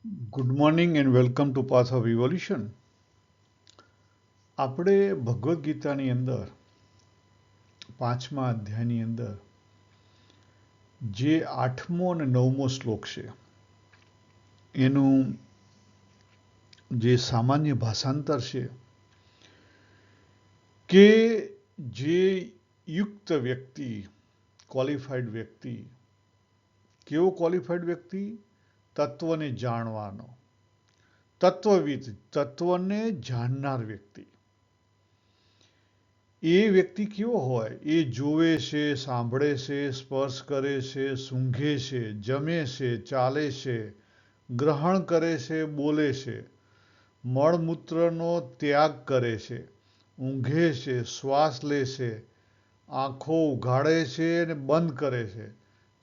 Good morning and welcome to path of evolution. આપણે ભગવદ્ ગીતાની અંદર 5મા અધ્યાયની અંદર જે 8મો અને 9મો શ્લોક છે એનું જે સામાન્ય ભાષાંતર છે કે જે યુક્ત વ્યક્તિ, ક્વોલિફાઈડ વ્યક્તિ, કેવો ક્વોલિફાઈડ વ્યક્તિ? તત્વને જાણવાનો, તત્વવિદ, તત્વને જાણનાર વ્યક્તિ. એ વ્યક્તિ કેવો હોય? એ જોવે છે, સાંભળે છે, સ્પર્શ કરે છે, સૂંઘે છે, જમે છે, ચાલે છે, ગ્રહણ કરે છે, બોલે છે, મળમૂત્રનો ત્યાગ કરે છે, ઊંઘે છે, શ્વાસ લે છે, આંખો ઉઘાડે છે અને બંધ કરે છે,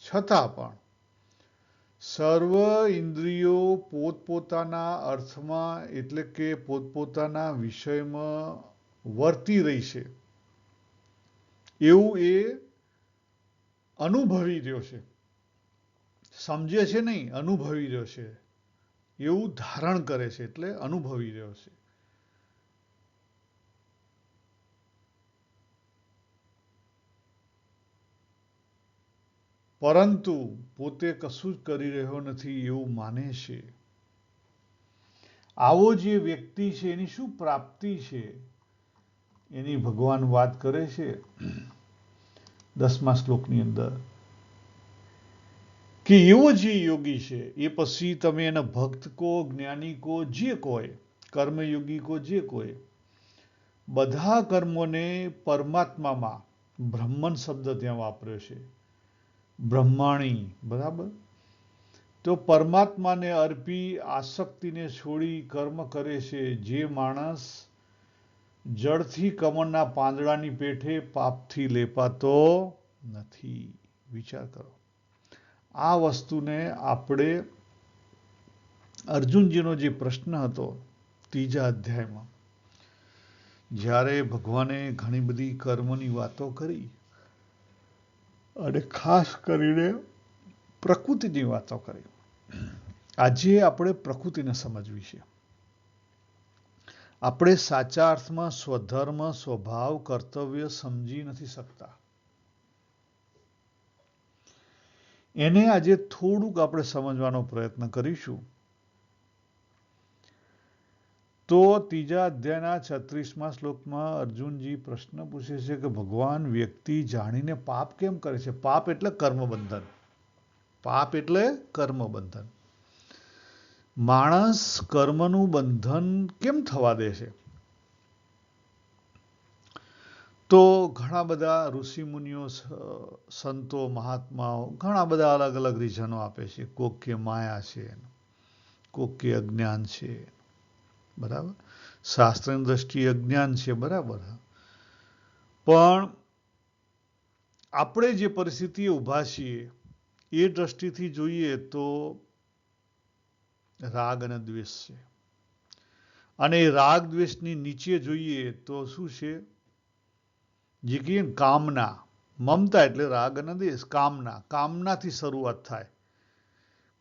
છતાં પણ સર્વ ઇન્દ્રિયો પોતપોતાના અર્થમાં એટલે કે પોતપોતાના વિષયમાં વર્તી રહી છે એવું એ અનુભવી રહ્યો છે. સમજે છે નહીં, અનુભવી રહ્યો છે. એવું ધારણ કરે છે એટલે અનુભવી રહ્યો છે. પરંતુ પોતે કશું જ કરી રહ્યો નથી એવું માને છે. આવો જે વ્યક્તિ છે એની શું પ્રાપ્તિ છે એની ભગવાન વાત કરે છે 10મા શ્લોકની અંદર કે એવો જે યોગી છે એ પછી તમે એના ભક્ત કો, જ્ઞાની કો, જે કોઈ કર્મયોગી કો, જે કોઈ બધા કર્મોને પરમાત્મામાં, બ્રહ્મન શબ્દ ત્યાં વાપર્યો છે, બ્રહ્માણી, બરાબર? તો પરમાત્માને અર્પી આસક્તિને છોડી કર્મ કરે છે જે માણસ જળથી કમળના પાંદડાની પેઠે પાપથી લેપાતો નથી. વિચાર કરો. આ વસ્તુને આપણે અર્જુનજીનો જે પ્રશ્ન હતો 3જા અધ્યાયમાં, જ્યારે ભગવાને ઘણી બધી કર્મની વાતો કરી અને ખાસ કરીને પ્રકૃતિની વાતો કરી. આજે આપણે પ્રકૃતિને સમજવી છે. આપણે સાચા અર્થમાં સ્વધર્મ, સ્વભાવ, કર્તવ્ય સમજી નથી શકતા. એને આજે થોડુંક આપણે સમજવાનો પ્રયત્ન કરીશું. તો 3જા અધ્યાયના 36મા શ્લોકમાં અર્જુનજી પ્રશ્ન પૂછે છે કે ભગવાન, વ્યક્તિ જાણીને પાપ કેમ કરે છે? પાપ એટલે કર્મબંધન. પાપ એટલે કર્મબંધન. માણસ કર્મનું બંધન કેમ થવા દે છે? તો ઘણા બધા ઋષિમુનિઓ, સંતો, મહાત્માઓ ઘણા બધા અલગ અલગ રીઝનો આપે છે. કોક કે માયા છે, કોક કે અજ્ઞાન છે, બરાબર? શાસ્ત્રની દ્રષ્ટિએ અજ્ઞાન છે, બરાબર? પણ આપણે જે પરિસ્થિતિએ ઊભા છીએ એ દ્રષ્ટિથી જોઈએ તો રાગ અને દ્વેષ છે. અને એ રાગ દ્વેષની નીચે જોઈએ તો શું છે? જે કહીએ કામના, મમતા એટલે રાગ અને દ્વેષ. કામનાથી શરૂઆત થાય.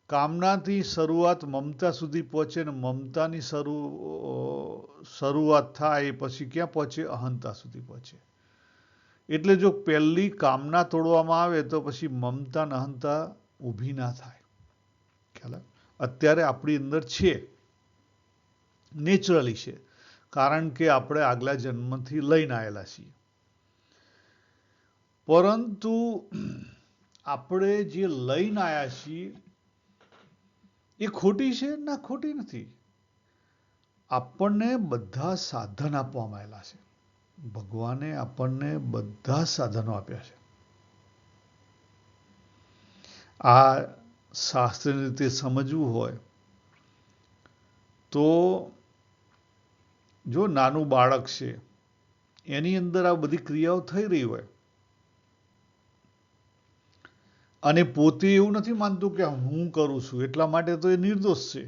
કામનાથી શરૂઆત મમતા સુધી પહોંચે ને મમતાની શરૂઆત થાય એ પછી ક્યાં પહોંચે? અહંતા સુધી પહોંચે. એટલે જો પહેલી કામના તોડવામાં આવે તો પછી મમતા ને અહંતા ઊભી ના થાય. ખ્યાલ આવે? અત્યારે આપણી અંદર છે, નેચરલી છે, કારણ કે આપણે આગલા જન્મથી લઈને આવેલા છીએ. પરંતુ આપણે જે લઈને આવ્યા છીએ એ ખોટી છે? ના, ખોટી નથી. આપણને બધા સાધન આપવામાં આવેલા છે. ભગવાને આપણને બધા સાધનો આપ્યા છે. આ શાસ્ત્રની રીતે સમજવું હોય તો જો નાનું બાળક છે એની અંદર આ બધી ક્રિયાઓ થઈ રહી હોય અને પોતે એવું નથી માનતું કે હું કરું છું એટલા માટે તો એ નિર્દોષ છે.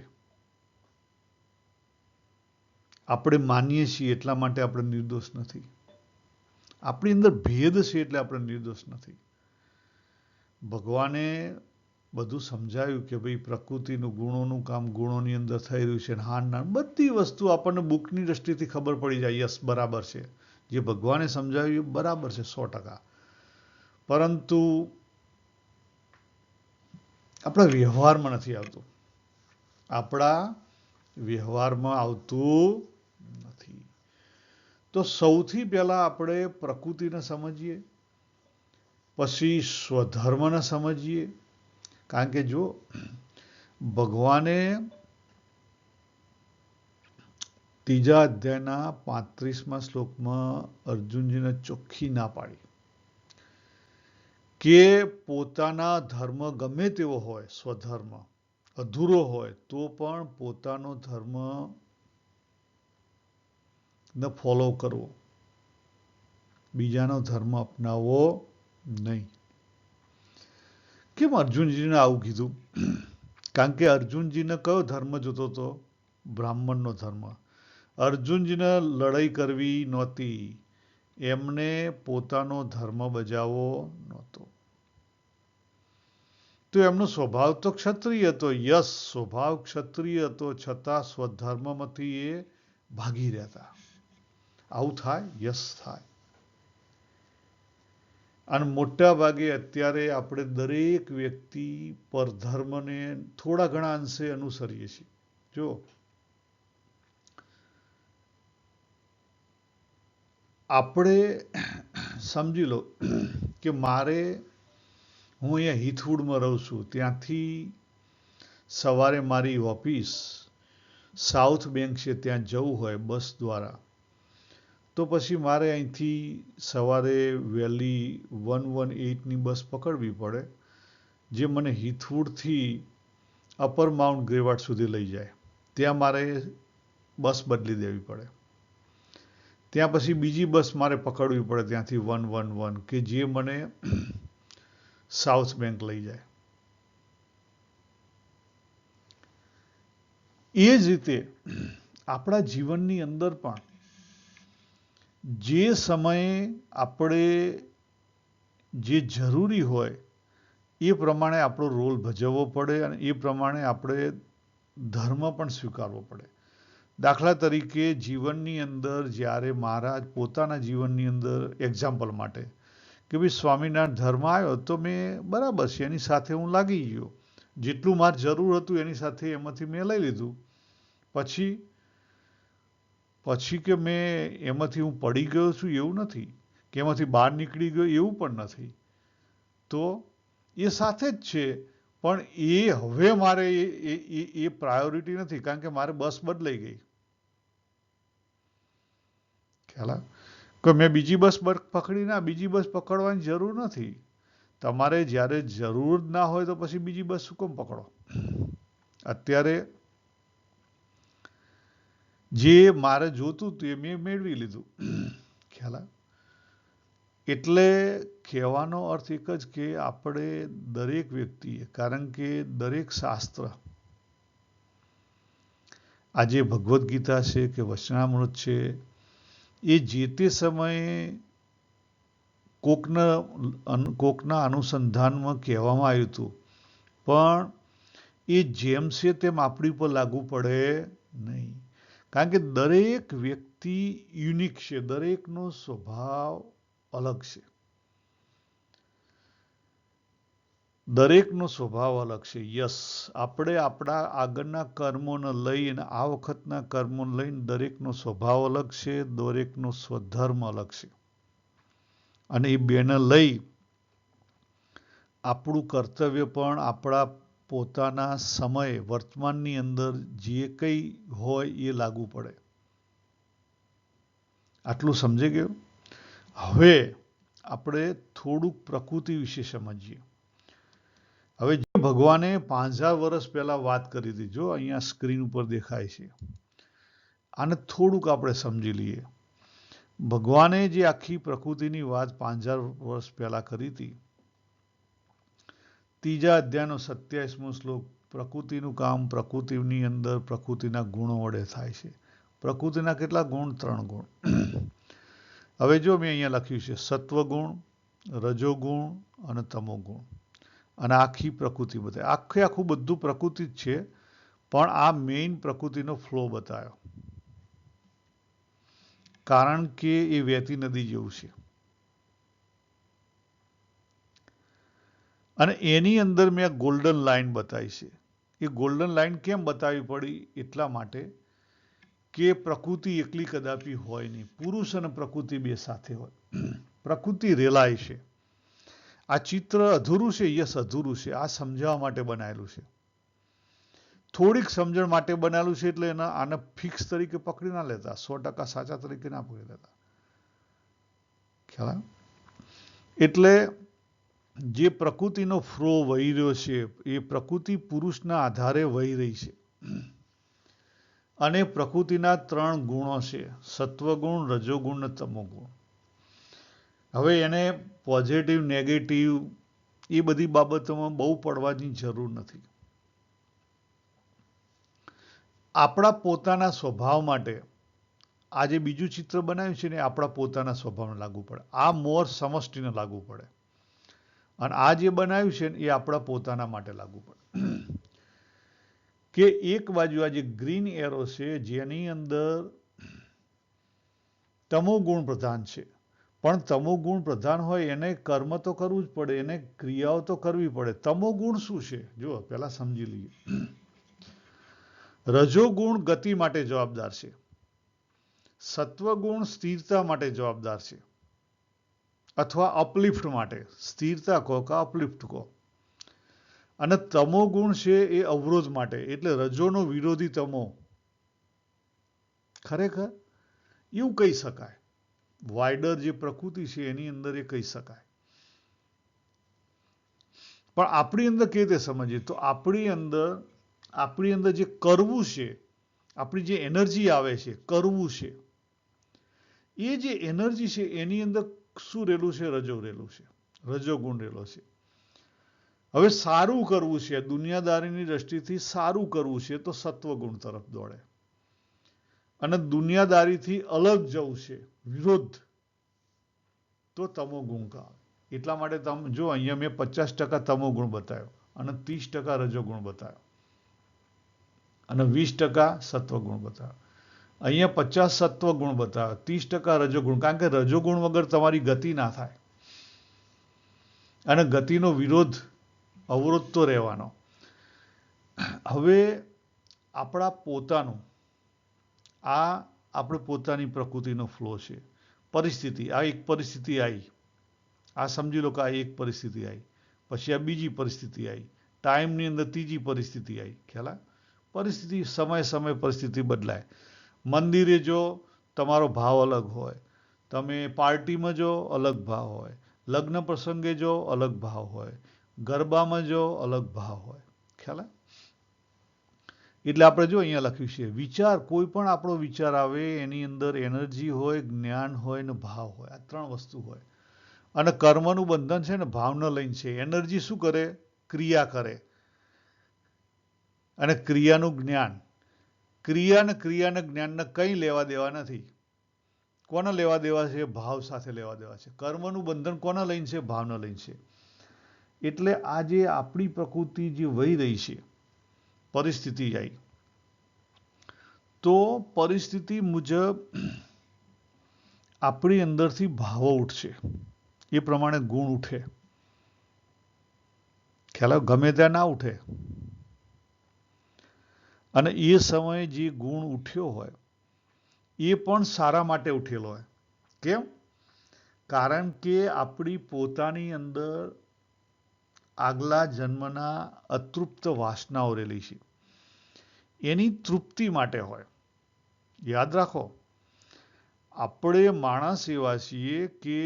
આપણે માનીએ છીએ એટલા માટે આપણે નિર્દોષ નથી. આપણી અંદર ભેદ છે એટલે આપણે નિર્દોષ નથી. ભગવાને બધું સમજાયું કે ભાઈ પ્રકૃતિનું ગુણોનું કામ ગુણોની અંદર થઈ રહ્યું છે, હાન નાન બધી વસ્તુ આપણને બુકની દ્રષ્ટિથી ખબર પડી જાય. યસ, બરાબર છે, જે ભગવાને સમજાવ્યું બરાબર છે 100%. પરંતુ આપણા વ્યવહારમાં નથી આવતું. આપણા વ્યવહારમાં આવતું નથી. તો સૌથી પહેલા આપણે પ્રકૃતિને સમજીએ, પછી સ્વધર્મને સમજીએ. કારણ કે જો ભગવાને 3જા અધ્યાયના 35મા શ્લોકમાં અર્જુનજીને ચોખ્ખી ના પાડી કે પોતાના ધર્મ ગમે તેવો હોય, સ્વધર્મ અધૂરો હોય તો પણ પોતાનો ધર્મ ને ફોલો કરવો, બીજાનો ધર્મ અપનાવવો નહીં. કેમ અર્જુનજીને આવું કીધું? કારણ કે અર્જુનજીને કયો ધર્મ જોતો હતો? બ્રાહ્મણનો ધર્મ. અર્જુનજીને લડાઈ કરવી નહોતી, એમને પોતાનો ધર્મ બજાવવો નહોતો. તો એમનો સ્વભાવ તો ક્ષત્રિય હતો. યસ, સ્વભાવ ક્ષત્રિય હતો, છતાં સ્વધર્મમાંથી એ ભાગી રહેતા. આવું થાય? યસ, થાય. અને મોટા ભાગે અત્યારે આપણે દરેક વ્યક્તિ પરધર્મને થોડા ઘણા અંશે અનુસરીએ છીએ. જો આપણે સમજી લો કે હું અહીંયા હિથવુડમાં રહું છું, ત્યાંથી સવારે મારી ઓફિસ સાઉથ બેંક છે ત્યાં જવું હોય બસ દ્વારા, તો પછી મારે અહીંથી સવારે વહેલી 118ની બસ પકડવી પડે, જે મને હિથવુડથી અપર માઉન્ટ ગ્રેવાડ સુધી લઈ જાય. ત્યાં મારે બસ બદલી દેવી પડે. ત્યાં પછી બીજી બસ મારે પકડવી પડે ત્યાંથી 111 કે જે મને સાઉથ બેંક લઈ જાય. એ જ રીતે આપણા જીવનની અંદર પણ જે સમયે આપણે જે જરૂરી હોય એ પ્રમાણે આપણો રોલ ભજવવો પડે અને એ પ્રમાણે આપણે ધર્મ પણ સ્વીકારવો પડે. દાખલા તરીકે જીવનની અંદર જ્યારે મહારાજ પોતાના જીવનની અંદર એક્ઝામ્પલ માટે કે ભાઈ સ્વામિનારાયણ ધર્મ આવ્યો તો મેં બરાબર છે એની સાથે હું લાગી ગયો, જેટલું મારે જરૂર હતું એની સાથે એમાંથી મેં લઈ લીધું. પછી કે મેં એમાંથી હું પડી ગયો છું એવું નથી, કે એમાંથી બહાર નીકળી ગયો એવું પણ નથી. તો એ સાથે જ છે, પણ એ હવે મારે એ પ્રાયોરિટી નથી, કારણ કે મારે બસ બદલાઈ ગઈ. ખ્યાલ? કે મેં બીજી બસ પકડી ના, બીજી બસ પકડવાની જરૂર નથી. તમારે જ્યારે જરૂર ના હોય તો પછી બીજી બસ શું કેમ પકડો? અત્યારે જે મારે જોતું હતું એ મેં મેળવી લીધું. ખ્યાલ? એટલે કહેવાનો અર્થ એક જ કે આપણે દરેક વ્યક્તિએ, કારણ કે દરેક શાસ્ત્ર, આજે ભગવદ્ ગીતા છે કે વચનામૃત છે, એ જે તે સમયે કોકના અનુસંધાનમાં કહેવામાં આવ્યું હતું, પણ એ જેમ છે તેમ આપણી ઉપર લાગુ પડે નહીં. કારણ કે દરેક વ્યક્તિ યુનિક છે, દરેકનો સ્વભાવ અલગ છે. દરેકનો સ્વભાવ અલગ છે. યસ, આપણે આપણા આગળના કર્મોને લઈને, આ વખતના કર્મોને લઈને દરેકનો સ્વભાવ અલગ છે, દરેકનો સ્વધર્મ અલગ છે. અને એ બેને લઈ આપણું કર્તવ્ય પણ આપણા પોતાના સમયે વર્તમાનની અંદર જે કંઈ હોય એ લાગુ પડે. આટલું સમજી ગયું? હવે આપણે થોડુંક પ્રકૃતિ વિશે સમજીએ. હવે જે ભગવાને 5000 વર્ષ પહેલા વાત કરી હતી, જો અહીંયા સ્ક્રીન ઉપર દેખાય છે, આને થોડુંક આપણે સમજી લઈએ. ભગવાને જે આખી પ્રકૃતિની વાત 5000 વર્ષ પહેલા કરી હતી, 3જા અધ્યાયનો 27મો શ્લોક, પ્રકૃતિનું કામ પ્રકૃતિની અંદર પ્રકૃતિના ગુણો વડે થાય છે. પ્રકૃતિના કેટલા ગુણ? 3 ગુણ. હવે જો મેં અહીંયા લખ્યું છે સત્વગુણ, રજોગુણ અને તમોગુણ. અને આખી પ્રકૃતિ બતાવી. આખું બધું પ્રકૃતિ જ છે, પણ આ મેઇન પ્રકૃતિનો ફ્લો બતાવ્યો, કારણ કે એ વહેતી નદી જેવું છે. અને એની અંદર મેં ગોલ્ડન લાઈન બતાવી છે. એ ગોલ્ડન લાઈન કેમ બતાવી પડી? એટલા માટે કે પ્રકૃતિ એકલી કદાપી હોય નહીં. પુરુષ અને પ્રકૃતિ બે સાથે હોય. પ્રકૃતિ રેલાય છે. આ ચિત્ર અધૂરું છે, યસ અધૂરું છે. આ સમજાવવા માટે બનાવેલું છે. થોડીક સમજણ માટે બનાવેલું છે, એટલે આને ફિક્સ તરીકે પકડી ના લેતા, 100% સાચા તરીકે ના પકડી લેતા. ખ્યાલ? એટલે જે પ્રકૃતિનો ફ્લો વહી રહ્યો છે, એ પ્રકૃતિ પુરુષના આધારે વહી રહી છે. અને પ્રકૃતિના 3 ગુણો છે: સત્વગુણ, રજોગુણ અને તમોગુણ. હવે એને પોઝિટિવ, નેગેટિવ એ બધી બાબતોમાં બહુ પડવાની જરૂર નથી. આપણા પોતાના સ્વભાવ માટે આ જે બીજું ચિત્ર બનાવ્યું છે ને, આપણા પોતાના સ્વભાવને લાગુ પડે. આ મોર સમષ્ટિને લાગુ પડે. અને આ જે બનાવ્યું છે ને, એ આપણા પોતાના માટે લાગુ પડે. કે એક બાજુ આ જે ગ્રીન એરો છે, જેની અંદર તમો ગુણ પ્રધાન છે, પણ તમો ગુણ પ્રધાન હોય એને કર્મ તો કરવું જ પડે, એને ક્રિયાઓ તો કરવી પડે. તમો ગુણ શું છે? જુઓ, પહેલા સમજી લઈએ. રજોગુણ ગતિ માટે જવાબદાર છે. સત્વગુણ સ્થિરતા માટે જવાબદાર છે, અથવા અપલિફ્ટ માટે. સ્થિરતા કહો કે અપલિફ્ટ કહો. અને તમો ગુણ છે એ અવરોધ માટે, એટલે રજોનો વિરોધી તમો. ખરેખર એવું કહી શકાય. વાઇડર જે પ્રકૃતિ છે એની અંદર એ કહી શકાય. પણ આપણી અંદર કેવી રીતે સમજીએ? તો આપણી અંદર જે કરવું છે, આપણી જે એનર્જી આવે છે, કરવું છે, એ જે એનર્જી છે એની અંદર શું રહેલું છે? રજો રહેલું છે, રજોગુણ રહેલો છે. હવે સારું કરવું છે, દુનિયાદારીની દ્રષ્ટિથી સારું કરવું છે, તો સત્વગુણ તરફ દોડે. અને દુનિયાદારીથી અલગ જવું છે, વિરોધ, તો તમો ગુણ આવે. એટલા માટે તમે જો, અહીંયા મેં 50% તમો ગુણ બતાવ્યો, અને 30% રજોગુણ બતાવ્યો, અને 20% સત્વગુણ બતાવ્યો. અહીંયા 50 સત્વગુણ બતાવ્યો, 30% રજોગુણ. કારણ કે રજોગુણ વગર તમારી ગતિ ના થાય, અને ગતિનો વિરોધ, અવરોધ તો રહેવાનો. હવે આપણા પોતાનું આ આપણે પોતાની પ્રકૃતિનો ફ્લો છે. પરિસ્થિતિ, આ એક પરિસ્થિતિ આવી, આ સમજી લો કે આ એક પરિસ્થિતિ આવી, પછી આ બીજી પરિસ્થિતિ આવી, ટાઈમની અંદર ત્રીજી પરિસ્થિતિ આવી. ખ્યાલ? પરિસ્થિતિ સમય પરિસ્થિતિ બદલાય. મંદિરે જો, તમારો ભાવ અલગ હોય. તમે પાર્ટીમાં જો, અલગ ભાવ હોય. લગ્ન પ્રસંગે જો, અલગ ભાવ હોય. ગરબામાં જો, અલગ ભાવ હોય. ખ્યાલ? એટલે આપણે જો અહીંયા લખ્યું છે, વિચાર, કોઈ પણ આપણો વિચાર આવે એની અંદર એનર્જી હોય, જ્ઞાન હોય ને ભાવ હોય. આ 3 વસ્તુ હોય. અને કર્મનું બંધન છે ને ભાવને લઈને છે. એનર્જી શું કરે? ક્રિયા કરે. અને ક્રિયાનું જ્ઞાન. ક્રિયાને જ્ઞાનને કંઈ લેવા દેવા નથી. કોને લેવા દેવા છે? ભાવ સાથે લેવા દેવા છે. કર્મનું બંધન કોને લઈને છે? ભાવને લઈને છે. એટલે આ જે આપણી પ્રકૃતિ જે વહી રહી છે, પરિસ્થિતિ આવી, તો પરિસ્થિતિ મુજબ આપણી અંદરથી ભાવો ઉઠશે, એ પ્રમાણે ગુણ ઉઠે. ખ્યાલ? ગમે ત્યાં ના ઉઠે. અને એ સમયે જે ગુણ ઉઠ્યો હોય એ પણ સારા માટે ઉઠેલો હોય. કેમ? કારણ કે આપણી પોતાની અંદર આગલા જન્મના અતૃપ્ત વાસનાઓ રહેલી છે, એની તૃપ્તિ માટે હોય. યાદ રાખો, આપણે માણસ એવા છીએ કે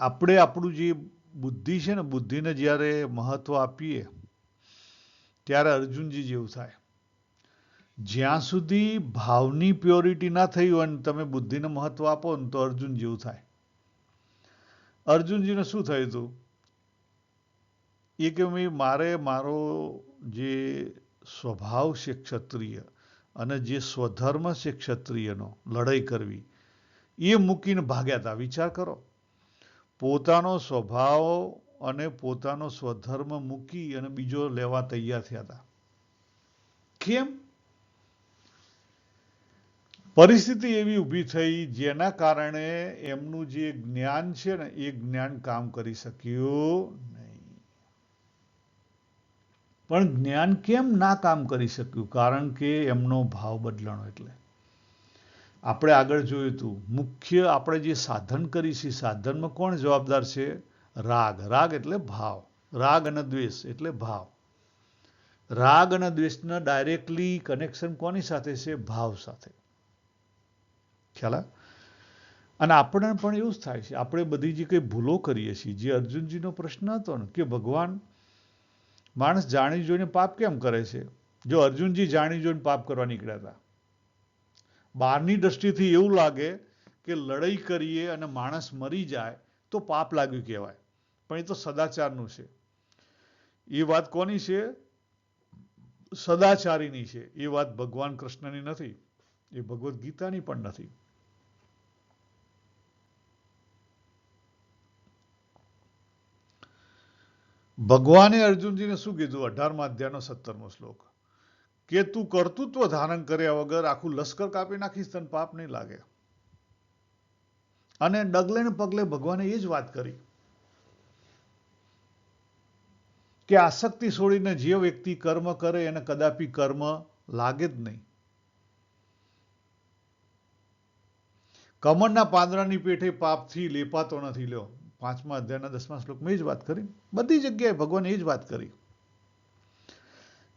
આપણે આપણું જે બુદ્ધિ છે ને, બુદ્ધિને જ્યારે મહત્વ આપીએ ત્યારે અર્જુનજી જેવું થાય. જ્યાં સુધી ભાવની પ્યોરિટી ના થઈ હોય ને તમે બુદ્ધિને મહત્વ આપો ને, તો અર્જુન જેવું થાય. અર્જુનજીને શું થયું હતું? એ કે મારો જે સ્વભાવ છે ક્ષત્રિય, અને જે સ્વધર્મ છે ક્ષત્રિયનો, લડાઈ કરવી, એ મૂકીને ભાગ્યા હતા. વિચાર કરો, પોતાનો સ્વભાવ અને પોતાનો સ્વધર્મ મૂકી અને બીજો લેવા તૈયાર થયા હતા. કેમ? પરિસ્થિતિ એવી ઊભી થઈ જેના કારણે એમનું જે જ્ઞાન છે ને એ જ્ઞાન કામ કરી શક્યું નહીં. પણ જ્ઞાન કેમ ના કામ કરી શક્યું? કારણ કે એમનો ભાવ બદલાણો. એટલે આપણે આગળ જોયું હતું, મુખ્ય આપણે જે સાધન કરી છે, સાધનમાં કોણ જવાબદાર છે? રાગ. રાગ એટલે ભાવ. રાગ અને દ્વેષ એટલે ભાવ. રાગ અને દ્વેષના ડાયરેક્ટલી કનેક્શન કોની સાથે છે? ભાવ સાથે. ખ્યાલ? અને આપણે પણ એવું જ થાય છે. આપણે બધી જે કંઈ ભૂલો કરીએ છીએ, જે અર્જુનજીનો પ્રશ્ન હતો ને કે ભગવાન, માણસ જાણી જોઈને પાપ કેમ કરે છે? જો અર્જુનજી જાણી જોઈને પાપ કરવા નીકળ્યા હતા, બહારની દ્રષ્ટિથી એવું લાગે કે લડાઈ કરીએ અને માણસ મરી જાય તો પાપ લાગ્યું કહેવાય, પણ એ તો સદાચારનું છે. એ વાત કોની છે? સદાચારીની છે. એ વાત ભગવાન કૃષ્ણની નથી, એ ભગવદ્ ગીતાની પણ નથી. ભગવાને અર્જુનજીને શું કીધું? 18મા અધ્યાયનો 17મો શ્લોક, કે તું કર્તૃત્વ ધારણ કર્યા વગર આખું લશ્કર કાપી નાખીશ, તને પાપ નહીં લાગે. અને ડગલે ને પગલે ભગવાને એ જ વાત કરી કે આસક્તિ છોડીને જે વ્યક્તિ કર્મ કરે એને કદાપી કર્મ લાગે જ નહીં. કમળના પાંદડાની પેઠે પાપથી લેપાતો નથી. લ્યો, 5મા અધ્યાયના 10મા શ્લોકમાં એ જ વાત કરી. બધી જગ્યાએ ભગવાને એ જ વાત કરી.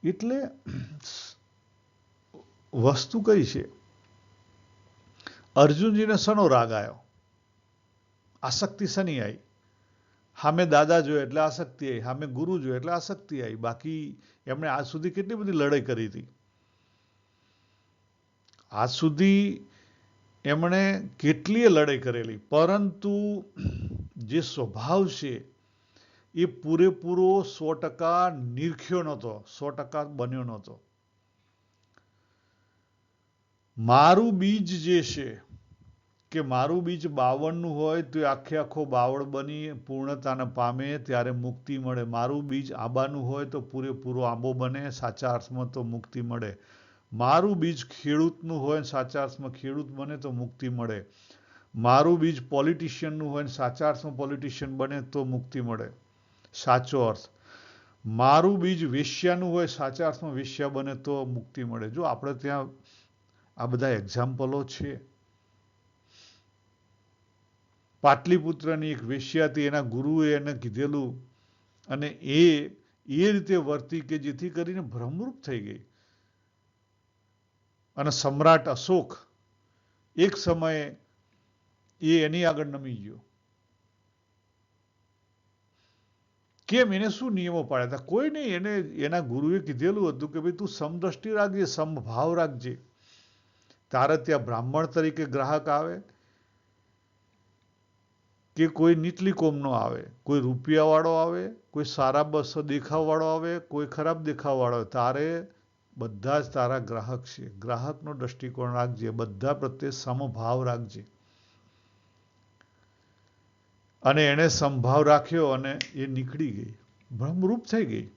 એટલે વસ્તુ કઈ છે? અર્જુનજીને શનો રાગ આવ્યો? આસક્તિ શની આવી? સામે દાદા જોયે એટલે આસક્તિ આવી, સામે ગુરુ જોયે એટલે આસક્તિ આવી. બાકી એમણે આજ સુધી કેટલી બધી લડાઈ કરી હતી. આજ સુધી એમણે કેટલીય લડાઈ કરેલી, પરંતુ જે સ્વભાવ છે એ પૂરેપૂરો 100% નિરખ્યો નહોતો, 100% બન્યો નહોતો. મારું બીજ જે છે કે મારું બીજ 52નું હોય તો આખે આખો બાવળ બની પૂર્ણતાને પામે ત્યારે મુક્તિ મળે. મારું બીજ આંબાનું હોય તો પૂરેપૂરો આંબો બને, સાચા અર્થમાં તો મુક્તિ મળે. મારું બીજ ખેડૂતનું હોય, સાચા અર્થમાં ખેડૂત બને તો મુક્તિ મળે. મારું બીજ પોલિટિશિયનનું હોય, સાચા અર્થમાં પોલિટિશિયન બને તો મુક્તિ મળે, સાચો અર્થ. મારું બીજ વેશ્યાનું હોય, સાચા અર્થમાં વેશ્યા બને તો મુક્તિ મળે. જો આપણે ત્યાં આ બધા એક્ઝામ્પલો છે. પાટલીપુત્રની એક વેશ્યા હતી, એના ગુરુએ એને કીધેલું અને એ રીતે વર્તી કે જેથી કરીને ભ્રમરૂપ થઈ ગઈ. અને સમ્રાટ અશોક એક સમયે એની આગળ નમી ગયો. કેમ? એને શું નિયમો પાડ્યા હતા? કોઈ નહીં. એને એના ગુરુએ કીધેલું હતું કે ભાઈ તું સમદ્રષ્ટિ રાખજે, સમભાવ રાખજે. તારે ત્યાં બ્રાહ્મણ તરીકે ગ્રાહક આવે કે કોઈ નીચલી કોમનો આવે, કોઈ રૂપિયાવાળો આવે, કોઈ સારા બસ દેખાવવાળો આવે, કોઈ ખરાબ દેખાવવાળો આવે, તારે બધા જ તારા ગ્રાહક છે. ગ્રાહકનો દ્રષ્ટિકોણ રાખજે, બધા પ્રત્યે સમભાવ રાખજે. અને એણે સમભાવ રાખ્યો અને એ નીકળી ગઈ, ભ્રમરૂપ થઈ ગઈ.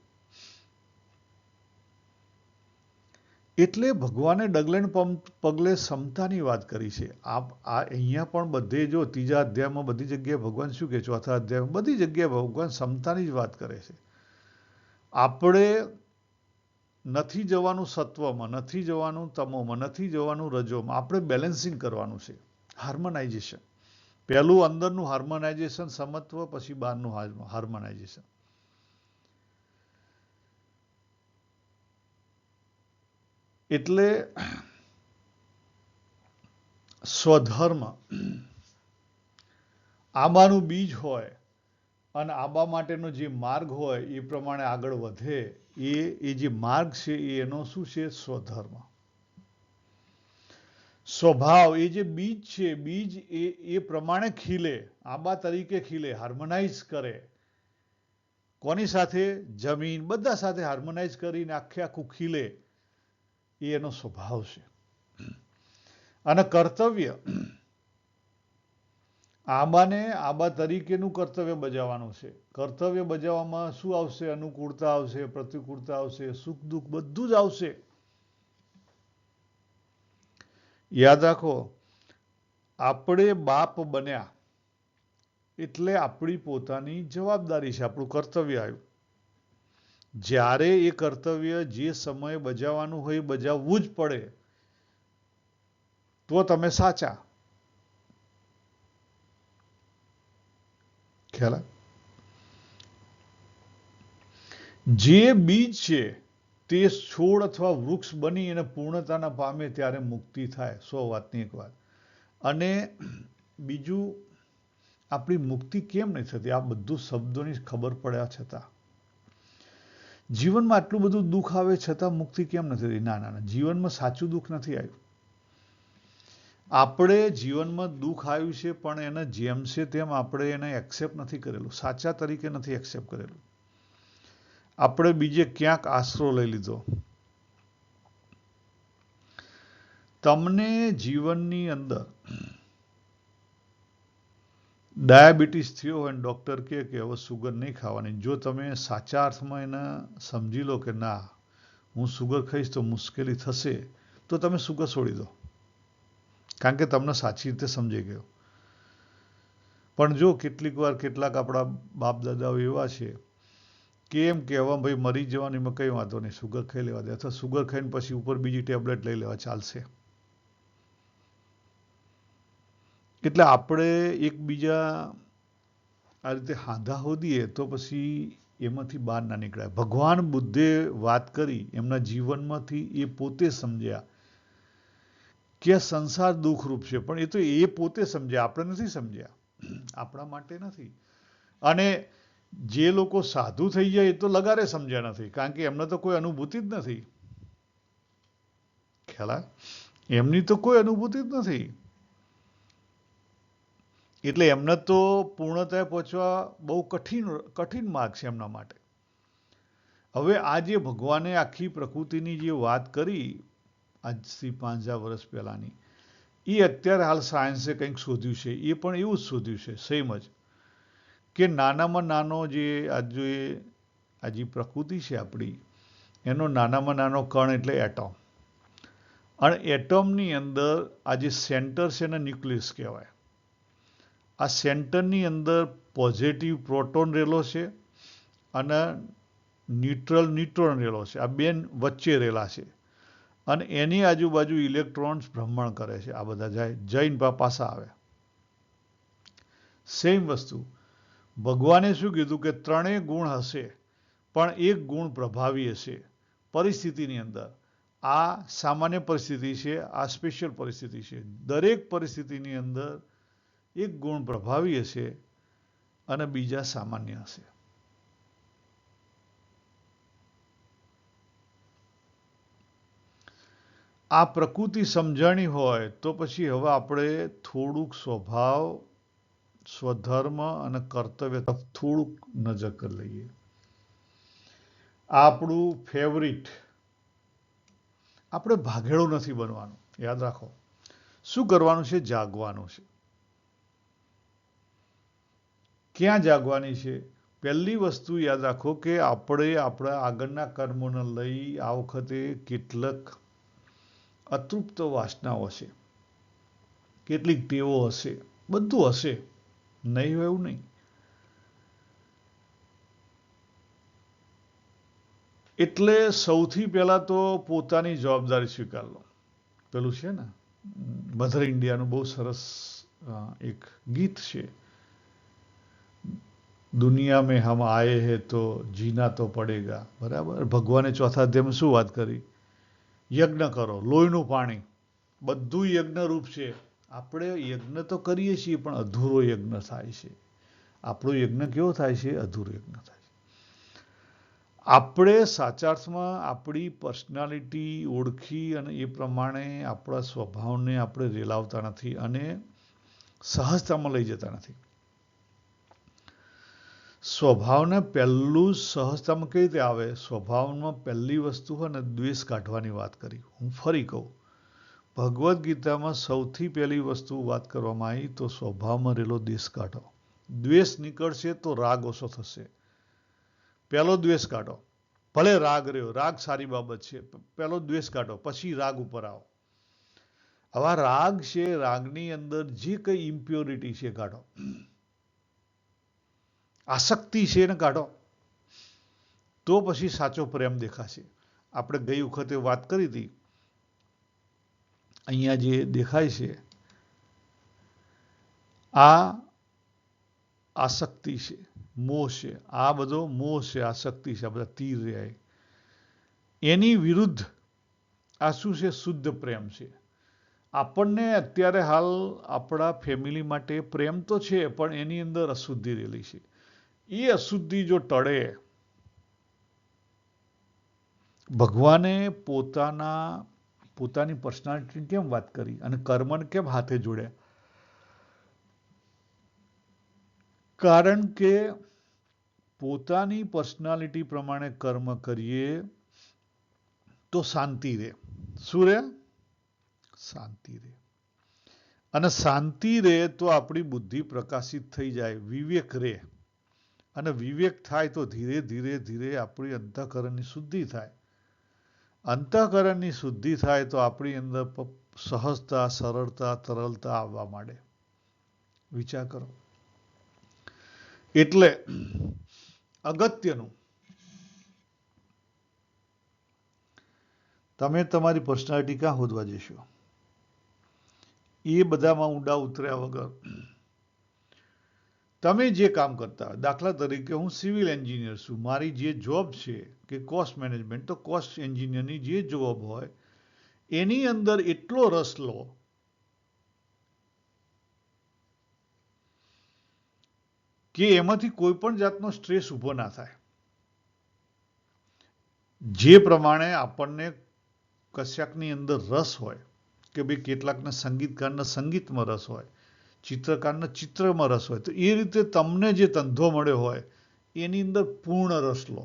એટલે ભગવાને ડગલે પગલે સમતાની વાત કરી છે. અહીંયા પણ બધે જો 3જા અધ્યાયમાં બધી જગ્યાએ ભગવાન શું કહે? 4થા અધ્યાયમાં બધી જગ્યાએ ભગવાન સમતાની જ વાત કરે છે. આપણે નથી જવાનું સત્વમાં, નથી જવાનું તમોમાં, નથી જવાનું રજોમાં. આપણે બેલેન્સિંગ કરવાનું છે, હાર્મોનાઇઝેશન. પહેલું અંદરનું હાર્મોનાઇઝેશન, સમત્વ, પછી બહારનું હાર્મોનાઇઝેશન. એટલે સ્વધર્મ, આંબાનું બીજ હોય અને આંબા માટેનો જે માર્ગ હોય એ પ્રમાણે આગળ વધે, એ જે માર્ગ છે એનો શું છે? સ્વધર્મ. સ્વભાવ, એ જે બીજ છે, બીજ એ પ્રમાણે ખીલે, આંબા તરીકે ખીલે, હાર્મોનાઇઝ કરે. કોની સાથે? જમીન, બધા સાથે હાર્મોનાઇઝ કરીને આખે આખું ખીલે, એ એનો સ્વભાવ છે. અને કર્તવ્ય, આબા તરીકેનું કર્તવ્ય બજાવવાનું છે. કર્તવ્ય બજાવવામાં શું આવશે? અનુકૂળતા આવશે, પ્રતિકૂળતા આવશે, સુખ દુઃખ બધું જ આવશે. યાદ રાખો, આપણે બાપ બન્યા એટલે આપણી પોતાની જવાબદારી છે, આપણું કર્તવ્ય આવ્યું. જ્યારે એ કર્તવ્ય જે સમયે બજાવવાનું હોય એ બજાવવું જ પડે તો તમે સાચા. ખ્યાલ? જે બીજ છે તે છોડ અથવા વૃક્ષ બની અને પૂર્ણતાના પામે ત્યારે મુક્તિ થાય. 100 વાતની એક વાત. અને બીજું, આપણી મુક્તિ કેમ નહીં થતી? આ બધું શબ્દોની ખબર પડ્યા છતાં, જીવનમાં આટલું બધું દુઃખ આવે છતાં મુક્તિ કેમ નથી થતી? ના ના ના, જીવનમાં સાચું દુઃખ નથી આવ્યું. આપણે જીવનમાં દુઃખ આવ્યું છે, પણ એને જેમ છે તેમ આપણે એને એક્સેપ્ટ નથી કરેલું, સાચા તરીકે નથી એક્સેપ્ટ કરેલું. આપણે બીજે ક્યાંક આશરો લઈ લીધો. તમને જીવનની અંદર ડાયાબિટીસ થયો હોય, ડૉક્ટર કહે કે હવે સુગર નહીં ખાવાની, જો તમે સાચા અર્થમાં એને સમજી લો કે ના, હું સુગર ખાઈશ તો મુશ્કેલી થશે, તો તમે સુગર છોડી દો, કારણ કે તમને સાચી રીતે સમજાઈ ગયો. પણ જો કેટલીક વાર કેટલાક આપણા બાપ દાદાઓ એવા છે કે એમ કહેવા, ભાઈ મરી જવાની એમાં કંઈ વાંધો નહીં, સુગર ખાઈ લેવા દે, અથવા સુગર ખાઈને પછી ઉપર બીજી ટેબ્લેટ લઈ લેવા, ચાલશે. એટલે આપણે એકબીજા આ રીતે હાંધા હોદીએ તો પછી એમાંથી બહાર ના નીકળાય. ભગવાન બુદ્ધે વાત કરી એમના જીવનમાંથી, એ પોતે સમજ્યા કે સંસાર દુઃખરૂપ છે, પણ એ તો એ પોતે સમજ્યા, આપણે નથી સમજ્યા, આપણા માટે નથી. અને જે લોકો સાધુ થઈ જાય એ તો લગારે સમજ્યા નથી, કારણ કે એમને તો કોઈ અનુભૂતિ જ નથી. ખ્યાલ? એમની તો કોઈ અનુભૂતિ જ નથી, એટલે એમને તો પૂર્ણતાએ પહોંચવા બહુ કઠિન માર્ગ છે એમના માટે. હવે આ જે ભગવાને આખી પ્રકૃતિની જે વાત કરી આજથી 5000 વર્ષ પહેલાની, એ અત્યારે હાલ સાયન્સે કંઈક શોધ્યું છે, એ પણ એવું જ શોધ્યું છે સેમ જ, કે નાનામાં નાનો જે આ જે પ્રકૃતિ છે આપણી, એનો નાનામાં નાનો કણ એટલે એટમ. અને એટમની અંદર આ જે સેન્ટર છે એને ન્યુક્લિયસ કહેવાય. આ સેન્ટરની અંદર પોઝિટિવ પ્રોટોન રહેલો છે અને ન્યુટ્રલ ન્યુટ્રોન રહેલો છે. આ બે વચ્ચે રહેલા છે, અને એની આજુબાજુ ઇલેક્ટ્રોન્સ ભ્રમણ કરે છે. આ બધા જૈન પાસા આવે. સેમ વસ્તુ ભગવાને શું કીધું કે ત્રણેય ગુણ હશે, પણ એક ગુણ પ્રભાવી હશે પરિસ્થિતિની અંદર. આ સામાન્ય પરિસ્થિતિ છે, આ સ્પેશિયલ પરિસ્થિતિ છે. દરેક પરિસ્થિતિની અંદર એક ગુણ પ્રભાવી હશે અને બીજા સામાન્ય હશે. આ પ્રકૃતિ સમજણી હોય તો પછી હવે આપણે થોડુંક સ્વભાવ, સ્વધર્મ અને કર્તવ્ય તરફ થોડુંક નજર કરી લઈએ. આપણું ફેવરિટ, આપણે ભાગેડું નથી બનવાનું. યાદ રાખો, શું કરવાનું છે? જાગવાનું છે. ક્યાં જાગવાની છે? પહેલી વસ્તુ યાદ રાખો કે આપણે આપણા આગળના કર્મોને લઈ આ વખતે કેટલાક અતૃપ્ત વાસનાઓ હશે, કેટલીક ટેવો હશે, બધું હશે, નહીં હોય એવું નહીં. એટલે સૌથી પહેલા તો પોતાની જવાબદારી સ્વીકાર લો. પેલું છે ને, મધર ઇન્ડિયાનું બહુ સરસ એક ગીત છે, દુનિયા મેં હમ આયે હે તો જીના તો પડેગા. બરાબર? ભગવાને ચોથા અધ્યાયમાં શું વાત કરી? યજ્ઞ કરો, લોહીનું પાણી, બધું યજ્ઞરૂપ છે. આપણે યજ્ઞ તો કરીએ છીએ, પણ અધૂરો યજ્ઞ થાય છે. આપણો યજ્ઞ કેવો થાય છે? અધૂરો યજ્ઞ થાય છે. આપણે સાચા અર્થમાં આપણી પર્સનાલિટી ઓળખી અને એ પ્રમાણે આપણા સ્વભાવને આપણે રેલાવતા નથી અને સહજતામાં લઈ જતા નથી. સ્વભાવને પહેલું સહજતામાં કઈ રીતે આવે? સ્વભાવમાં પહેલી વસ્તુ હોય ને, દ્વેષ કાઢવાની વાત કરી. હું ફરી કહું, ભગવદ્ ગીતામાં સૌથી પહેલી વસ્તુ વાત કરવામાં આવી તો સ્વભાવમાં રહેલો દ્વેષ કાઢો. દ્વેષ નીકળશે તો રાગ ઓછો થશે. પહેલો દ્વેષ કાઢો. ભલે રાગ રહ્યો, રાગ સારી બાબત છે, પહેલો દ્વેષ કાઢો, પછી રાગ ઉપર આવો. આવા રાગ છે, રાગની અંદર જે કઈ ઇમ્પ્યોરિટી છે કાઢો, આસક્તિ છે એને કાઢો, તો પછી સાચો પ્રેમ દેખાશે. આપણે ગઈ વખતે વાત કરી હતી, અહીંયા જે દેખાય છે આ આસક્તિ છે, મોહ છે, આ બધો મોહ છે, આસક્તિ છે, આ બધા તીર રહ્યા. એની વિરુદ્ધ આ શું છે? શુદ્ધ પ્રેમ છે. આપણને અત્યારે હાલ આપણા ફેમિલી માટે પ્રેમ તો છે, પણ એની અંદર અશુદ્ધિ રહેલી છે. એ અશુદ્ધિ જો ટળે, ભગવાને પોતાની પર્સનાલિટીની કેમ વાત કરી અને કર્મને કેમ હાથે જોડ્યા? કારણ કે પોતાની પર્સનાલિટી પ્રમાણે કર્મ કરીએ તો શાંતિ રહે. શું રહે? શાંતિ રહે. અને શાંતિ રહે તો આપણી બુદ્ધિ પ્રકાશિત થઈ જાય, વિવેક રહે. અને વિવેક થાય તો ધીરે ધીરે ધીરે આપણી અંતઃકરણની શુદ્ધિ થાય. અંતઃકરણની શુદ્ધિ થાય તો આપણી અંદર સહજતા, સરળતા, તરલતા આવવા માંડે. વિચાર કરો. એટલે અગત્યનું, તમે તમારી પર્સનાલિટી ક્યાં શોધવા જશો? એ બધામાં ઊંડા ઉતર્યા વગર તમે જે કામ કરતા હોય, દાખલા તરીકે હું સિવિલ એન્જિનિયર છું, મારી જે જોબ છે કે કોસ્ટ મેનેજમેન્ટ, તો કોસ્ટ એન્જિનિયરની જે જોબ હોય એની અંદર એટલો રસ લો કે એમાંથી કોઈ પણ જાતનો સ્ટ્રેસ ઊભો ના થાય. જે પ્રમાણે આપણને કશાકની અંદર રસ હોય, કે ભાઈ કેટલાકને સંગીતકારના સંગીતમાં રસ હોય, ચિત્રકારના ચિત્રમાં રસ હોય, તો એ રીતે તમને જે ધંધો મળ્યો હોય એની અંદર પૂર્ણ રસ લો.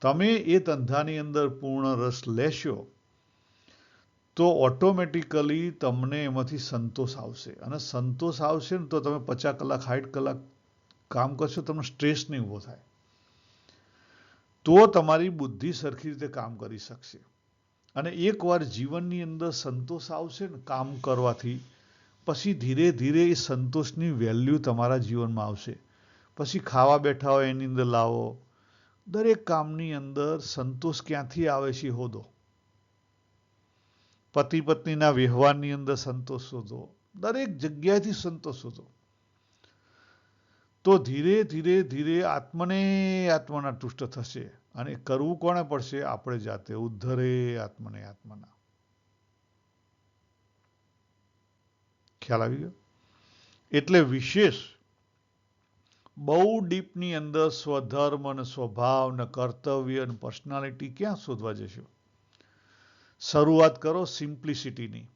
તમે એ ધંધાની અંદર પૂર્ણ રસ લેશો તો ઓટોમેટિકલી તમને એમાંથી સંતોષ આવશે. અને સંતોષ આવશે ને તો તમે 50 કલાક 60 કલાક કામ કરશો, તમને સ્ટ્રેસ નહીં ઊભો થાય. તો તમારી બુદ્ધિ સરખી રીતે કામ કરી શકશે. અને એકવાર જીવનની અંદર સંતોષ આવશે ને કામ કરવાથી, પછી ધીરે ધીરે એ સંતોષની વેલ્યુ તમારા જીવનમાં આવશે. પછી ખાવા બેઠા હોય એની અંદર લાવો. દરેક કામની અંદર સંતોષ ક્યાંથી આવે છે શોધો. પતિ પત્નીના વ્યવહારની અંદર સંતોષ શોધો. દરેક જગ્યાએથી સંતોષ શોધો. તો ધીરે ધીરે ધીરે આત્મના તુષ્ટ થશે. અને કરવું કોને પડશે? આપણે જાતે. ઉદ્ધરે આત્મને આત્મના. ખ્યાલ આવી ગયો? એટલે વિશેષ બહુ ડીપની અંદર સ્વધર્મ અને સ્વભાવ ને કર્તવ્ય અને પર્સનાલિટી ક્યાં શોધવા જશો? શરૂઆત કરો સિમ્પ્લિસિટીની.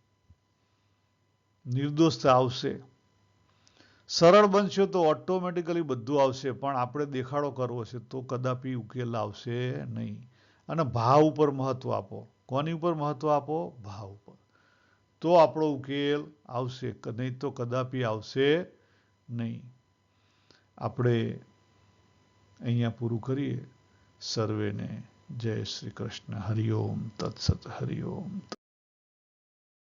નિર્દોષતા આવશે. સરળ બનશો તો ઓટોમેટિકલી બધું આવશે. પણ આપણે દેખાડો કરવો છે તો કદાપી ઉકેલ આવશે નહીં. અને ભાવ ઉપર મહત્વ આપો. કોની ઉપર મહત્વ આપો? ભાવ ઉપર. તો આપણો ઉકેલ આવશે, નહીં તો કદાપી આવશે નહીં. આપણે અહીંયા પૂરું કરીએ. સર્વેને જય શ્રી કૃષ્ણ. હરિઓમ તત્સત. હરિઓમ.